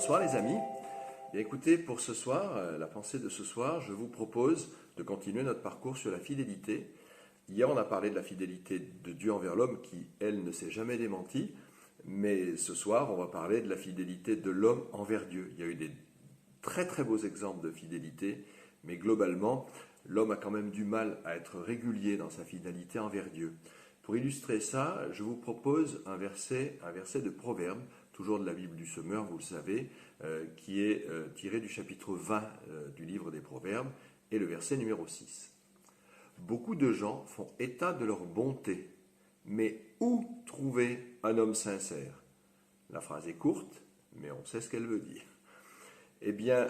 Bonsoir les amis. Bien, écoutez, pour ce soir, la pensée de ce soir, je vous propose de continuer notre parcours sur la fidélité. Hier, on a parlé de la fidélité de Dieu envers l'homme qui, elle, ne s'est jamais démentie. Mais ce soir, on va parler de la fidélité de l'homme envers Dieu. Il y a eu des très très beaux exemples de fidélité, mais globalement, l'homme a quand même du mal à être régulier dans sa fidélité envers Dieu. Pour illustrer ça, je vous propose un verset de Proverbes, toujours de la Bible du Semeur, vous le savez, qui est tiré du chapitre 20 du livre des Proverbes, et le verset numéro 6. Beaucoup de gens font état de leur bonté, mais où trouver un homme sincère? La phrase est courte, mais on sait ce qu'elle veut dire. Eh bien,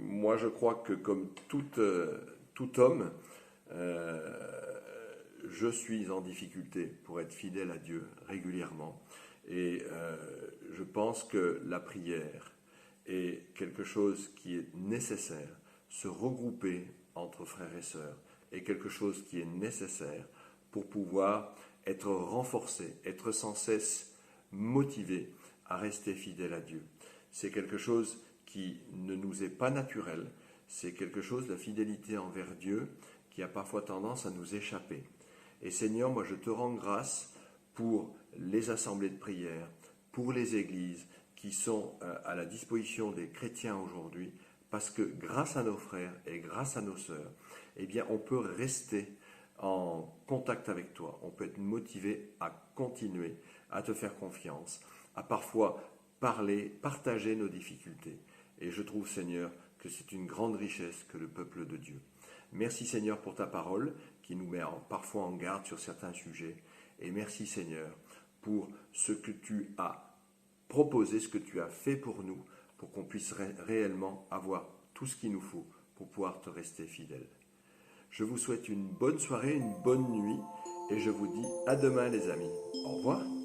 moi je crois que comme tout homme, je suis en difficulté pour être fidèle à Dieu régulièrement. Et je pense que la prière est quelque chose qui est nécessaire. Se regrouper entre frères et sœurs est quelque chose qui est nécessaire pour pouvoir être renforcé, être sans cesse motivé à rester fidèle à Dieu. C'est quelque chose qui ne nous est pas naturel, c'est quelque chose, la fidélité envers Dieu, qui a parfois tendance à nous échapper. Et Seigneur, moi je te rends grâce pour les assemblées de prière, pour les églises qui sont à la disposition des chrétiens aujourd'hui, parce que grâce à nos frères et grâce à nos sœurs, eh bien on peut rester en contact avec toi, on peut être motivé à continuer, à te faire confiance, à parfois parler, partager nos difficultés. Et je trouve, Seigneur, que c'est une grande richesse que le peuple de Dieu. Merci, Seigneur, pour ta parole qui nous met parfois en garde sur certains sujets. Et merci, Seigneur, pour ce que tu as proposé, ce que tu as fait pour nous, pour qu'on puisse réellement avoir tout ce qu'il nous faut pour pouvoir te rester fidèle. Je vous souhaite une bonne soirée, une bonne nuit, et je vous dis à demain, les amis. Au revoir.